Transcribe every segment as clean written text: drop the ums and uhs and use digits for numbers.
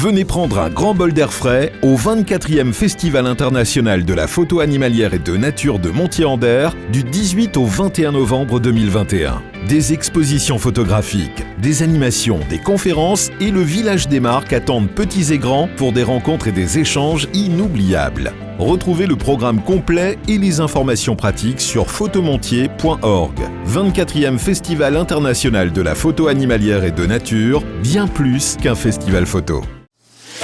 Venez prendre un grand bol d'air frais au 24e Festival international de la photo animalière et de nature de Montier-en-Der du 18 au 21 novembre 2021. Des expositions photographiques, des animations, des conférences et le village des marques attendent petits et grands pour des rencontres et des échanges inoubliables. Retrouvez le programme complet et les informations pratiques sur photomontier.org. 24e Festival international de la photo animalière et de nature, bien plus qu'un festival photo.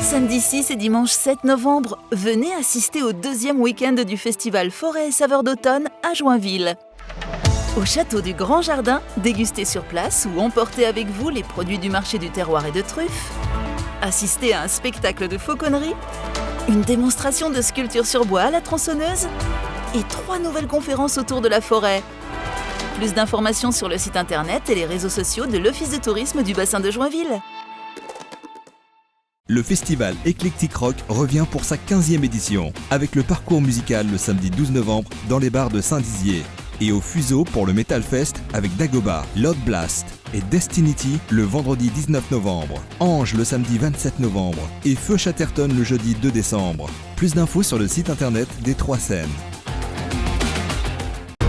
Samedi 6 et dimanche 7 novembre, venez assister au 2e week-end du festival Forêt et Saveurs d'automne à Joinville. Au château du Grand Jardin, dégustez sur place ou emportez avec vous les produits du marché du terroir et de truffes. Assistez à un spectacle de fauconnerie, une démonstration de sculpture sur bois à la tronçonneuse et 3 nouvelles conférences autour de la forêt. Plus d'informations sur le site internet et les réseaux sociaux de l'Office de tourisme du bassin de Joinville. Le festival Eclectic Rock revient pour sa 15e édition, avec le parcours musical le samedi 12 novembre dans les bars de Saint-Dizier. Et au Fuseau pour le Metal Fest avec Dagoba, Loud Blast et Destinity le vendredi 19 novembre, Ange le samedi 27 novembre et Feu Chatterton le jeudi 2 décembre. Plus d'infos sur le site internet des 3 scènes.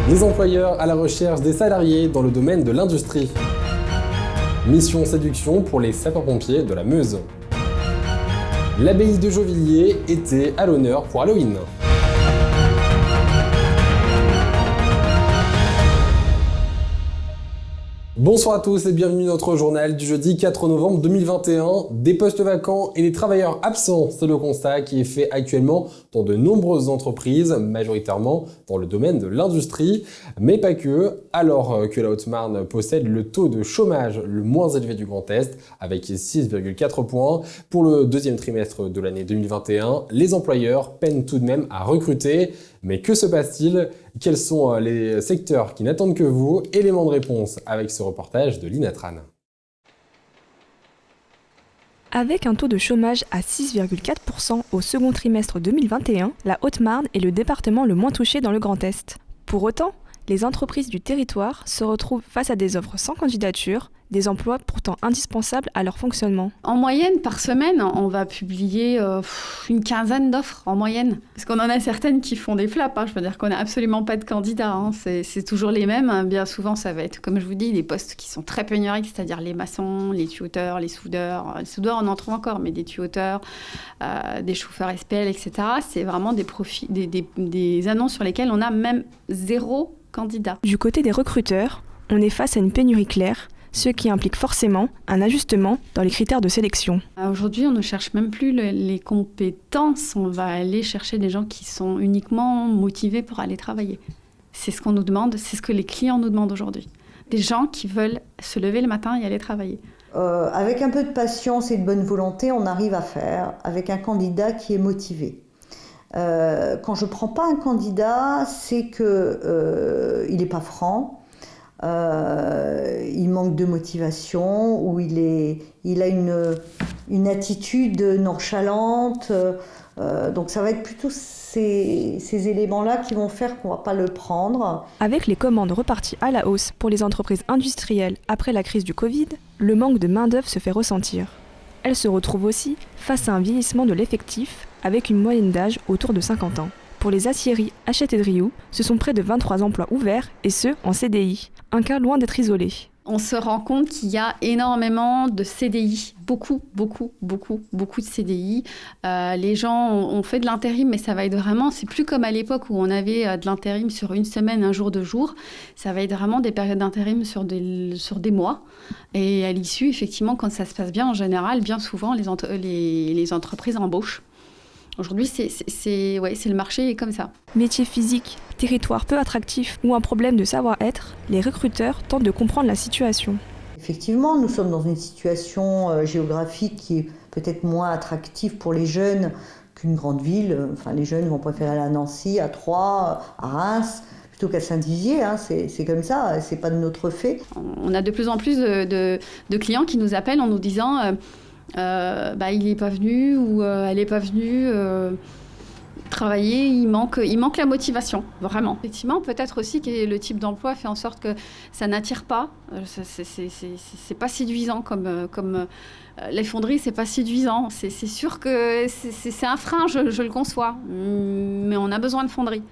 Les employeurs à la recherche des salariés dans le domaine de l'industrie. Mission séduction pour les sapeurs-pompiers de la Meuse. L'abbaye de Jauvilliers était à l'honneur pour Halloween. Bonsoir à tous et bienvenue dans notre journal du jeudi 4 novembre 2021. Des postes vacants et des travailleurs absents, c'est le constat qui est fait actuellement dans de nombreuses entreprises, majoritairement dans le domaine de l'industrie, mais pas que, alors que la Haute-Marne possède le taux de chômage le moins élevé du Grand Est, avec 6,4 points. Pour le deuxième trimestre de l'année 2021, les employeurs peinent tout de même à recruter. Mais que se passe-t-il ? Quels sont les secteurs qui n'attendent que vous ? Élément de réponse avec ce reportage de l'Inatran. Avec un taux de chômage à 6,4% au second trimestre 2021, la Haute-Marne est le département le moins touché dans le Grand Est. Pour autant, les entreprises du territoire se retrouvent face à des offres sans candidature, des emplois pourtant indispensables à leur fonctionnement. En moyenne, par semaine, on va publier une quinzaine d'offres en moyenne. Parce qu'on en a certaines qui font des flaps. Je veux dire qu'on n'a absolument pas de candidats. C'est toujours les mêmes. Bien souvent, ça va être, comme je vous dis, des postes qui sont très pénuriques, c'est-à-dire les maçons, les tuyauteurs, les soudeurs. Les soudeurs, on en trouve encore, mais des tuyauteurs, des chauffeurs SPL, etc. C'est vraiment des annonces sur lesquelles on a même 0 candidat. Du côté des recruteurs, on est face à une pénurie claire, ce qui implique forcément un ajustement dans les critères de sélection. Aujourd'hui, on ne cherche même plus les compétences, on va aller chercher des gens qui sont uniquement motivés pour aller travailler. C'est ce qu'on nous demande, c'est ce que les clients nous demandent aujourd'hui. Des gens qui veulent se lever le matin et aller travailler. Avec un peu de patience et de bonne volonté, on arrive à faire avec un candidat qui est motivé. Quand je ne prends pas un candidat, c'est qu'il n'est pas franc, il manque de motivation, ou il a une attitude nonchalante. Donc ça va être plutôt ces éléments-là qui vont faire qu'on ne va pas le prendre. Avec les commandes reparties à la hausse pour les entreprises industrielles après la crise du Covid, le manque de main-d'œuvre se fait ressentir. Elle se retrouve aussi face à un vieillissement de l'effectif avec une moyenne d'âge autour de 50 ans. Pour les aciéries Hachette et Drioux, ce sont près de 23 emplois ouverts et ceux en CDI, un cas loin d'être isolé. On se rend compte qu'il y a énormément de CDI, beaucoup de CDI. Les gens ont fait de l'intérim, mais ça va être vraiment, c'est plus comme à l'époque où on avait de l'intérim sur une semaine, un jour, 2 jours. Ça va être vraiment des périodes d'intérim sur des mois. Et à l'issue, effectivement, quand ça se passe bien, en général, bien souvent, les entreprises embauchent. Aujourd'hui, c'est le marché est comme ça. Métier physique, territoire peu attractif ou un problème de savoir-être, les recruteurs tentent de comprendre la situation. Effectivement, nous sommes dans une situation géographique qui est peut-être moins attractive pour les jeunes qu'une grande ville. Enfin, les jeunes vont préférer aller à Nancy, à Troyes, à Reims, plutôt qu'à Saint-Dizier. C'est comme ça, c'est pas de notre fait. On a de plus en plus de clients qui nous appellent en nous disant il n'est pas venu ou elle n'est pas venue travailler, il manque la motivation, vraiment. Effectivement, peut-être aussi que le type d'emploi fait en sorte que ça n'attire pas. C'est pas séduisant comme les fonderies, c'est pas séduisant. C'est sûr que c'est un frein, je le conçois, mais on a besoin de fonderies.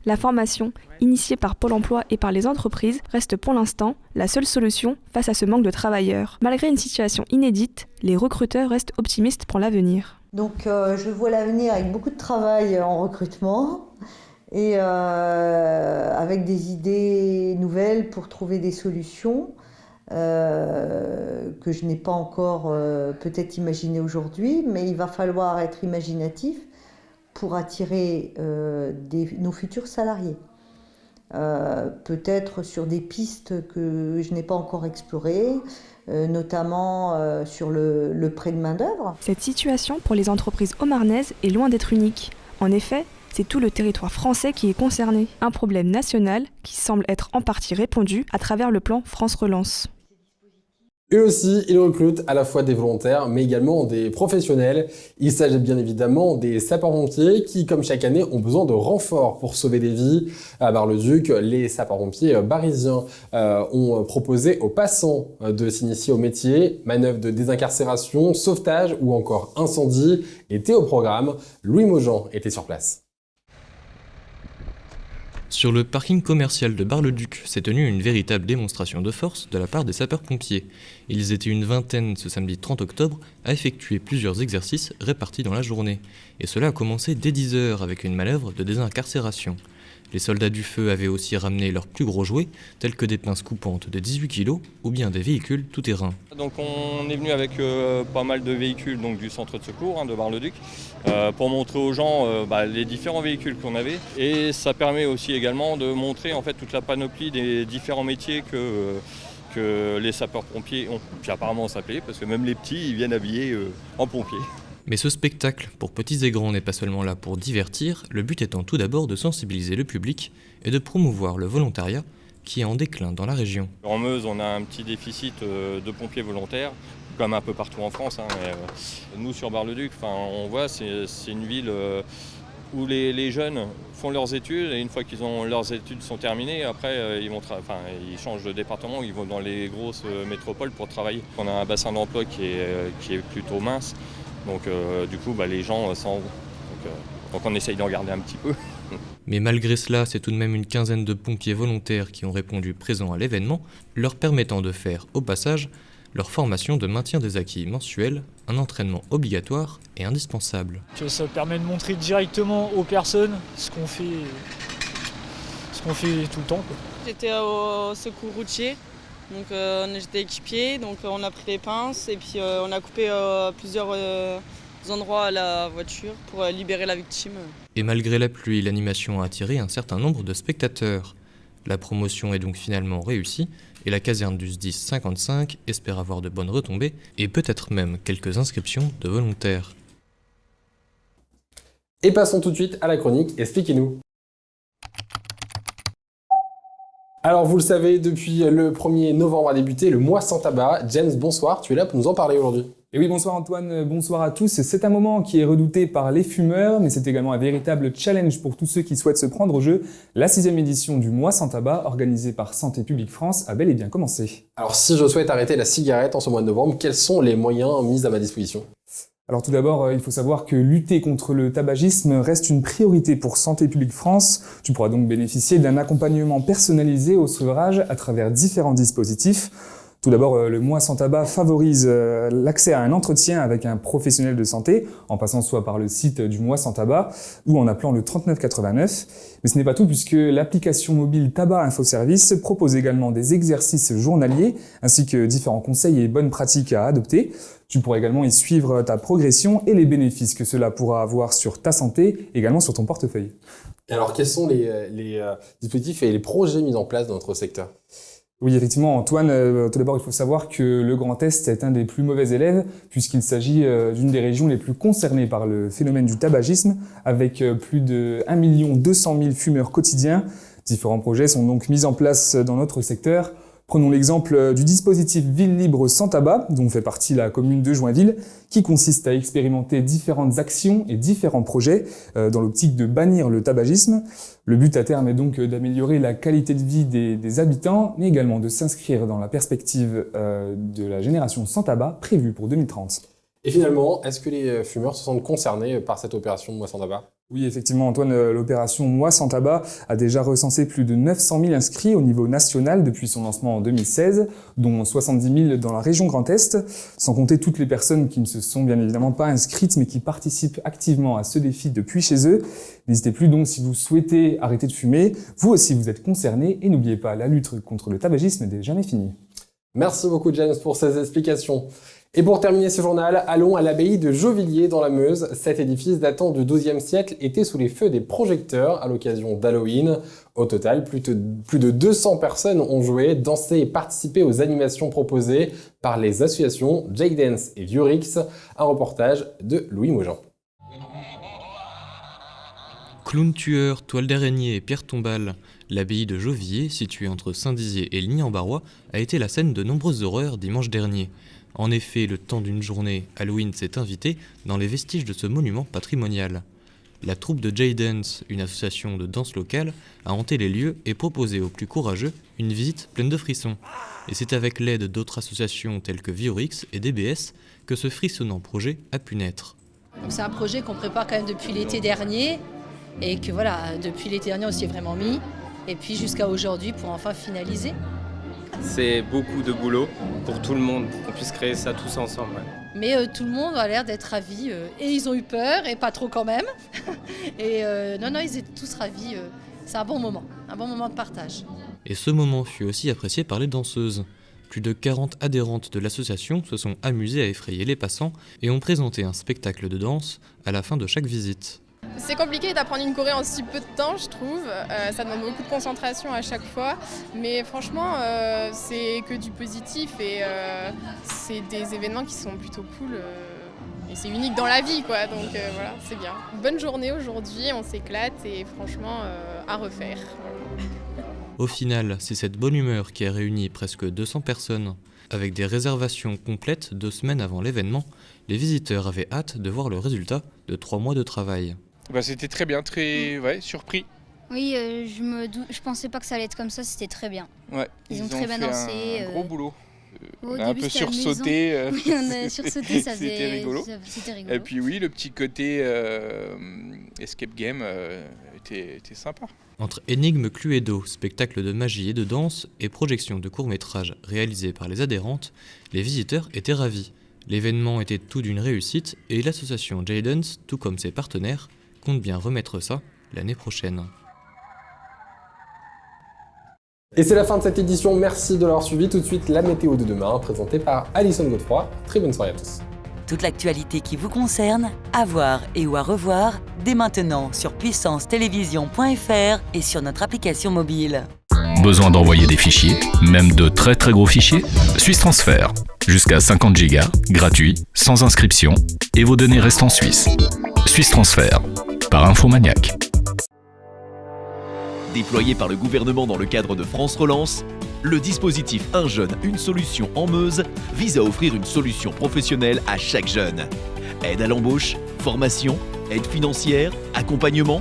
La formation, initiée par Pôle emploi et par les entreprises, reste pour l'instant la seule solution face à ce manque de travailleurs. Malgré une situation inédite, les recruteurs restent optimistes pour l'avenir. Donc je vois l'avenir avec beaucoup de travail en recrutement et avec des idées nouvelles pour trouver des solutions que je n'ai pas encore peut-être imaginées aujourd'hui, mais il va falloir être imaginatif pour attirer nos futurs salariés. Peut-être sur des pistes que je n'ai pas encore explorées, notamment sur le prêt de main-d'œuvre. Cette situation pour les entreprises haut-marnaises est loin d'être unique. En effet, c'est tout le territoire français qui est concerné. Un problème national qui semble être en partie répondu à travers le plan France Relance. Eux aussi, ils recrutent à la fois des volontaires, mais également des professionnels. Il s'agit bien évidemment des sapeurs-pompiers qui, comme chaque année, ont besoin de renforts pour sauver des vies. À Bar-le-Duc, les sapeurs-pompiers barisiens ont proposé aux passants de s'initier au métier. Manœuvres de désincarcération, sauvetage ou encore incendie étaient au programme. Louis Maujean était sur place. Sur le parking commercial de Bar-le-Duc s'est tenue une véritable démonstration de force de la part des sapeurs-pompiers. Ils étaient une vingtaine ce samedi 30 octobre à effectuer plusieurs exercices répartis dans la journée. Et cela a commencé dès 10h avec une manœuvre de désincarcération. Les soldats du feu avaient aussi ramené leurs plus gros jouets, tels que des pinces coupantes de 18 kg ou bien des véhicules tout-terrain. Donc on est venu avec pas mal de véhicules donc, du centre de secours de Bar-le-Duc pour montrer aux gens les différents véhicules qu'on avait. Et ça permet aussi également de montrer en fait toute la panoplie des différents métiers que les sapeurs-pompiers ont. Puis apparemment ça plaît parce que même les petits ils viennent habillés en pompiers. Mais ce spectacle, pour petits et grands, n'est pas seulement là pour divertir, le but étant tout d'abord de sensibiliser le public et de promouvoir le volontariat qui est en déclin dans la région. En Meuse, on a un petit déficit de pompiers volontaires, comme un peu partout en France. Nous, sur Bar-le-Duc, on voit c'est une ville où les jeunes font leurs études et une fois qu'ils ont leurs études sont terminées, après ils changent de département, ils vont dans les grosses métropoles pour travailler. On a un bassin d'emploi qui est plutôt mince. Donc du coup, les gens s'en vont. Donc on essaye d'en garder un petit peu. Mais malgré cela, c'est tout de même une quinzaine de pompiers volontaires qui ont répondu présents à l'événement, leur permettant de faire, au passage, leur formation de maintien des acquis mensuels, un entraînement obligatoire et indispensable. Ça permet de montrer directement aux personnes ce qu'on fait tout le temps. J'étais au secours routier. Donc j'étais équipier, donc on a pris les pinces et puis on a coupé plusieurs endroits à la voiture pour libérer la victime. Et malgré la pluie, l'animation a attiré un certain nombre de spectateurs. La promotion est donc finalement réussie et la caserne du SDIS 55 espère avoir de bonnes retombées et peut-être même quelques inscriptions de volontaires. Et passons tout de suite à la chronique Expliquez-nous. Alors vous le savez, depuis le 1er novembre a débuté le mois sans tabac. James, bonsoir, tu es là pour nous en parler aujourd'hui. Et oui, bonsoir Antoine, bonsoir à tous. C'est un moment qui est redouté par les fumeurs, mais c'est également un véritable challenge pour tous ceux qui souhaitent se prendre au jeu. La 6e édition du mois sans tabac, organisée par Santé publique France, a bel et bien commencé. Alors si je souhaite arrêter la cigarette en ce mois de novembre, quels sont les moyens mis à ma disposition ? Alors tout d'abord, il faut savoir que lutter contre le tabagisme reste une priorité pour Santé publique France. Tu pourras donc bénéficier d'un accompagnement personnalisé au sevrage à travers différents dispositifs. Tout d'abord, le mois sans tabac favorise l'accès à un entretien avec un professionnel de santé, en passant soit par le site du mois sans tabac ou en appelant le 3989. Mais ce n'est pas tout puisque l'application mobile Tabac Info Service propose également des exercices journaliers ainsi que différents conseils et bonnes pratiques à adopter. Tu pourras également y suivre ta progression et les bénéfices que cela pourra avoir sur ta santé, également sur ton portefeuille. Alors quels sont les dispositifs et les projets mis en place dans notre secteur ? Oui, effectivement, Antoine, tout d'abord, il faut savoir que le Grand Est est un des plus mauvais élèves puisqu'il s'agit d'une des régions les plus concernées par le phénomène du tabagisme avec plus de 1 200 000 fumeurs quotidiens. Différents projets sont donc mis en place dans notre secteur. Prenons l'exemple du dispositif Ville Libre sans tabac, dont fait partie la commune de Joinville, qui consiste à expérimenter différentes actions et différents projets dans l'optique de bannir le tabagisme. Le but à terme est donc d'améliorer la qualité de vie des habitants, mais également de s'inscrire dans la perspective de la génération sans tabac prévue pour 2030. Et finalement, est-ce que les fumeurs se sentent concernés par cette opération Moi sans tabac ? Oui, effectivement, Antoine, l'opération Moi sans tabac a déjà recensé plus de 900 000 inscrits au niveau national depuis son lancement en 2016, dont 70 000 dans la région Grand Est, sans compter toutes les personnes qui ne se sont bien évidemment pas inscrites, mais qui participent activement à ce défi depuis chez eux. N'hésitez plus donc, si vous souhaitez arrêter de fumer, vous aussi vous êtes concernés, et n'oubliez pas, la lutte contre le tabagisme n'est jamais finie. Merci beaucoup James pour ces explications. Et pour terminer ce journal, allons à l'abbaye de Jauvilliers dans la Meuse. Cet édifice datant du XIIe siècle était sous les feux des projecteurs à l'occasion d'Halloween. Au total, plus de 200 personnes ont joué, dansé et participé aux animations proposées par les associations J-Dance et Vieux-Rix. Un reportage de Louis Maujean. Clown tueur, toile d'araignée et pierre tombale, l'abbaye de Jauvilliers, située entre Saint-Dizier et Ligny-en-Barrois, a été la scène de nombreuses horreurs dimanche dernier. En effet, le temps d'une journée, Halloween s'est invité dans les vestiges de ce monument patrimonial. La troupe de J-Dance, une association de danse locale, a hanté les lieux et proposé aux plus courageux une visite pleine de frissons. Et c'est avec l'aide d'autres associations telles que Vieux-Rix et DBS que ce frissonnant projet a pu naître. Donc c'est un projet qu'on prépare quand même depuis l'été dernier et que voilà, depuis l'été dernier on s'y est vraiment mis et puis jusqu'à aujourd'hui pour enfin finaliser. C'est beaucoup de boulot pour tout le monde, pour qu'on puisse créer ça tous ensemble. Mais tout le monde a l'air d'être ravis et ils ont eu peur et pas trop quand même. Et non, ils étaient tous ravis. C'est un bon moment de partage. Et ce moment fut aussi apprécié par les danseuses. Plus de 40 adhérentes de l'association se sont amusées à effrayer les passants et ont présenté un spectacle de danse à la fin de chaque visite. C'est compliqué d'apprendre une choré en si peu de temps, je trouve. Ça demande beaucoup de concentration à chaque fois. Mais franchement, c'est que du positif et c'est des événements qui sont plutôt cool. Et c'est unique dans la vie, quoi. Donc voilà, c'est bien. Bonne journée aujourd'hui, on s'éclate et franchement, à refaire. Au final, c'est cette bonne humeur qui a réuni presque 200 personnes. Avec des réservations complètes 2 semaines avant l'événement, les visiteurs avaient hâte de voir le résultat de 3 mois de travail. C'était très bien, très surpris. Oui, je pensais pas que ça allait être comme ça, c'était très bien. Ouais, ils ont très bien dansé. Un gros boulot. On a un peu sursauté. Oui, on a sursauté, c'était rigolo. Et puis oui, le petit côté escape game était sympa. Entre énigmes Cluedo, spectacle de magie et de danse, et projection de courts-métrages réalisés par les adhérentes, les visiteurs étaient ravis. L'événement était tout d'une réussite et l'association J-Dance, tout comme ses partenaires, compte bien remettre ça l'année prochaine. Et c'est la fin de cette édition, merci de l'avoir suivi. Tout de suite, la météo de demain, présentée par Alison Godefroy. Très bonne soirée à tous. Toute l'actualité qui vous concerne, à voir et ou à revoir, dès maintenant sur puissancetélévision.fr et sur notre application mobile. Besoin d'envoyer des fichiers, même de très très gros fichiers? Suisse Transfert. Jusqu'à 50 Go, gratuit, sans inscription, et vos données restent en Suisse. Suisse Transfert, par Infomaniac. Déployé par le gouvernement dans le cadre de France Relance, le dispositif Un jeune, une solution en Meuse vise à offrir une solution professionnelle à chaque jeune. Aide à l'embauche, formation, aide financière, accompagnement.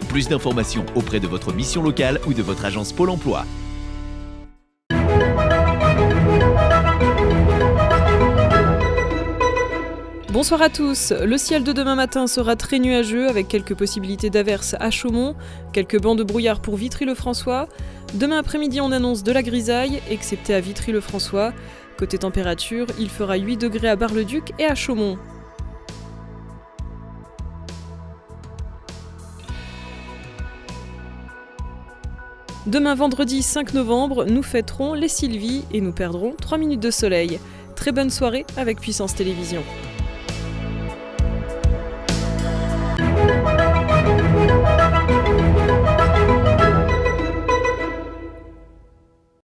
Plus d'informations auprès de votre mission locale ou de votre agence Pôle emploi. Bonsoir à tous. Le ciel de demain matin sera très nuageux avec quelques possibilités d'averses à Chaumont, quelques bancs de brouillard pour Vitry-le-François. Demain après-midi, on annonce de la grisaille, excepté à Vitry-le-François. Côté température, il fera 8 degrés à Bar-le-Duc et à Chaumont. Demain vendredi 5 novembre, nous fêterons les Sylvies et nous perdrons 3 minutes de soleil. Très bonne soirée avec Puissance Télévision.